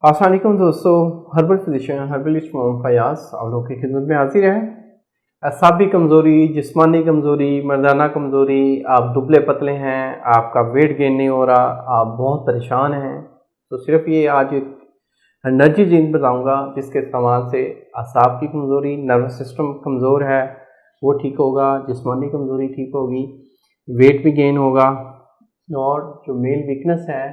अस्सलाम वालेकुम दोस्तों, herbal physician herbalist Mohammad Fayaz आप लोगों की खिदमत में हाजिर है। असाबी कमज़ोरी, जिस्मानी कमज़ोरी, मर्दाना कमज़ोरी, आप दुबले पतले हैं, आपका वेट गेन नहीं हो रहा, आप बहुत परेशान हैं, तो सिर्फ ये आज एक एनर्जी ड्रिंक बताऊंगा जिसके इस्तेमाल से असाब की कमज़ोरी, नर्वस सिस्टम कमज़ोर है वो ठीक होगा, जिस्मानी कमज़ोरी ठीक होगी, वेट भी गेन होगा और जो मेल वीकनेस है,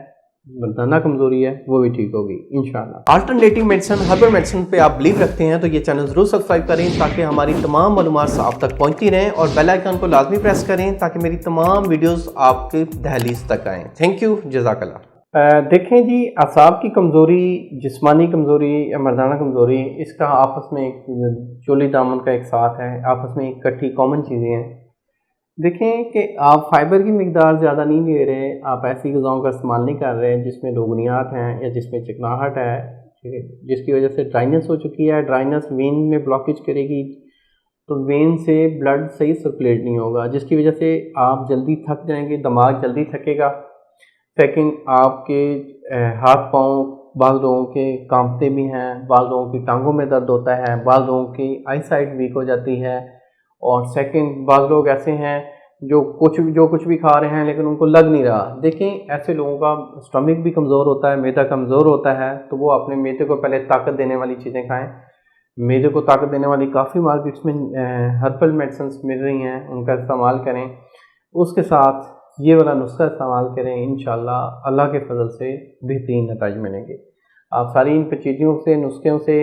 मर्दाना कमज़ोरी है, वो भी ठीक होगी इंशाल्लाह। अल्टरनेटिव मेडिसिन, हर्बल मेडिसिन पे आप बिलीव रखते हैं तो ये चैनल ज़रूर सब्सक्राइब करें ताकि हमारी तमाम मालूमात आप तक पहुंचती रहें और बेल आइकन को लाजमी प्रेस करें ताकि मेरी तमाम वीडियोस आपके दहलीज तक आएँ। थैंक यू, जज़ाकल्लाह। देखें जी, असाब की कमज़ोरी, जिस्मानी कमज़ोरी या मर्दाना कमज़ोरी, इसका आपस में एक चोली दामन का एक साथ है, आपस में इकट्ठी कॉमन चीज़ें हैं। देखें कि आप फाइबर की मिकदार ज़्यादा नहीं ले रहे, आप ऐसी ग़िज़ाओं का इस्तेमाल नहीं कर रहे जिसमें लोगनियात हैं या जिसमें चिकनाहट है, ठीक है, जिसकी वजह से ड्राइनेस हो चुकी है। ड्राइनेस वेन में ब्लॉकेज करेगी तो वेन से ब्लड सही सर्कुलेट नहीं होगा, जिसकी वजह से आप जल्दी थक जाएंगे, दिमाग जल्दी थकेगा। सेकंड, आपके हाथ पाँव बाज़ लोगों के कांपते भी हैं, बाज़ लोगों की टांगों में दर्द होता है, बाज़ लोगों की आई साइट वीक हो जाती है। और सेकंड, बाज़ लोग ऐसे हैं जो कुछ भी खा रहे हैं लेकिन उनको लग नहीं रहा। देखें, ऐसे लोगों का स्टमक भी कमज़ोर होता है, मैदा कमज़ोर होता है, तो वो अपने मैदे को पहले ताकत देने वाली चीज़ें खाएं। मैदे को ताकत देने वाली काफ़ी मार्केट्स में हर्बल मेडिसिन मिल रही हैं, उनका इस्तेमाल करें। उसके साथ ये वाला नुस्खा इस्तेमाल करें, इंशाल्लाह अल्लाह के फजल से बेहतरीन नतीजे मिलेंगे। आप सारी इन चीज़ों से, नुस्खों से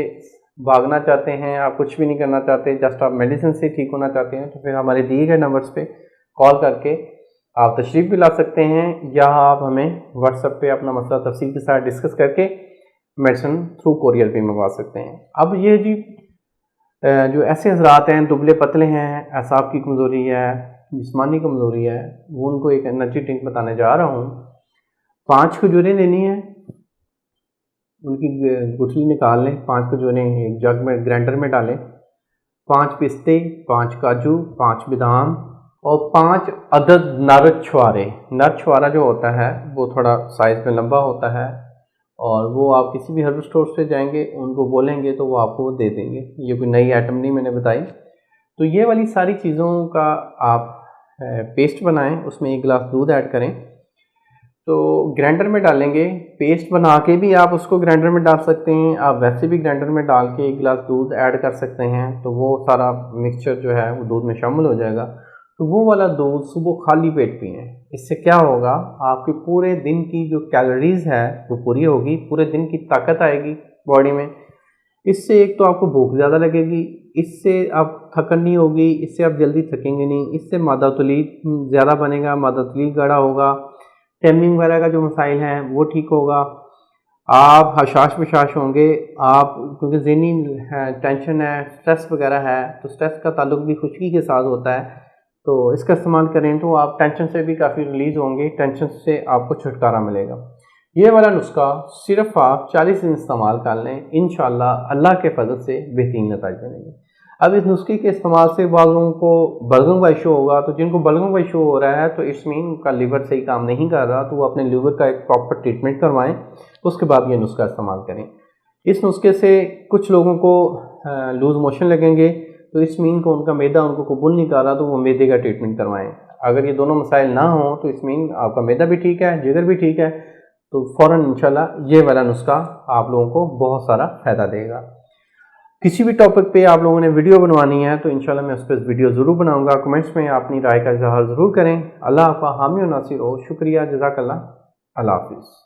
भागना चाहते हैं, आप कुछ भी नहीं करना चाहते, जस्ट आप मेडिसिन से ठीक होना चाहते हैं, तो फिर हमारे दिए गए नंबर्स पे कॉल करके आप तशरीफ़ भी ला सकते हैं या आप हमें व्हाट्सएप पे अपना मसला तफसील के साथ डिस्कस करके मेडिसिन थ्रू कोरियर भी मंगवा सकते हैं। अब ये जी जो ऐसे हज़रात हैं, दुबले पतले हैं, असाब की कमज़ोरी है, जिस्मानी कमज़ोरी है, वो उनको एक एनर्जी ड्रिंक बताने जा रहा हूँ। 5 खजूरें लेनी है, उनकी गुठली निकाल लें, 5 खजूरें एक जग में ग्राइंडर में डालें, 5 पिस्ते, 5 काजू, 5 बादाम और 5 अदद नर छुआरे। नर छुआरा जो होता है वो थोड़ा साइज़ में लंबा होता है और वो आप किसी भी हर्बल स्टोर से जाएंगे, उनको बोलेंगे तो वो आपको दे देंगे। ये कोई नई आइटम नहीं मैंने बताई। तो ये वाली सारी चीज़ों का आप पेस्ट बनाएं, उसमें 1 गिलास दूध ऐड करें, तो ग्राइंडर में डालेंगे। पेस्ट बना के भी आप उसको ग्राइंडर में डाल सकते हैं, आप वैसे भी ग्राइंडर में डाल के 1 गिलास दूध ऐड कर सकते हैं, तो वो सारा मिक्सचर जो है वो दूध में शामिल हो जाएगा। तो वो वाला दूध सुबह खाली पेट पिएं। इससे क्या होगा, आपके पूरे दिन की जो कैलोरीज है वो पूरी होगी, पूरे दिन की ताकत आएगी बॉडी में। इससे एक तो आपको भूख ज़्यादा लगेगी, इससे आप थकन नहीं होगी, इससे आप जल्दी थकेंगे नहीं, इससे मादा तलीद ज़्यादा बनेगा, मादा तलीद गाढ़ा होगा, टेमिंग वगैरह का जो मसाइल हैं वो ठीक होगा। आप हशाश बशाश होंगे, आप क्योंकि ज़हनी टेंशन है, स्ट्रेस वगैरह है, तो स्ट्रेस का ताल्लुक भी खुशकी के साथ होता है, तो इसका इस्तेमाल करें तो आप टेंशन से भी काफ़ी रिलीज़ होंगे, टेंशन से आपको छुटकारा मिलेगा। ये वाला नुस्खा सिर्फ आप 40 दिन इस्तेमाल कर लें, इंशाल्लाह अल्लाह के फजल से बेहतरीन नतीजे मिलेंगे। अब इस नुस्खे के इस्तेमाल से बाद लोगों को बलगम का इशू होगा, तो जिनको बलगम का इशू हो रहा है तो इट्स मीन उनका लीवर सही काम नहीं कर रहा, तो वो अपने लीवर का एक प्रॉपर ट्रीटमेंट करवाएं, उसके बाद ये नुस्खा इस्तेमाल करें। इस नुस्खे से कुछ लोगों को लूज़ मोशन लगेंगे, तो इस मीन को उनका मैदा उनको कबूल नहीं कर रहा, तो वो मैदे का ट्रीटमेंट करवाएं। अगर ये दोनों मसाइल ना हो तो इस मीन आपका मैदा भी ठीक है, जिगर भी ठीक है, तो फ़ौरन इंशाल्लाह ये वाला नुस्खा आप लोगों को बहुत सारा फ़ायदा देगा। किसी भी टॉपिक पे आप लोगों ने वीडियो बनवानी है तो इंशाल्लाह मैं उस पर वीडियो ज़रूर बनाऊंगा। कमेंट्स में अपनी राय का इज़हार ज़रूर करें। अल्लाह आपका हामी और नासिर हो। शुक्रिया, जज़ाकल्लाह, अल्लाह हाफ़िज़।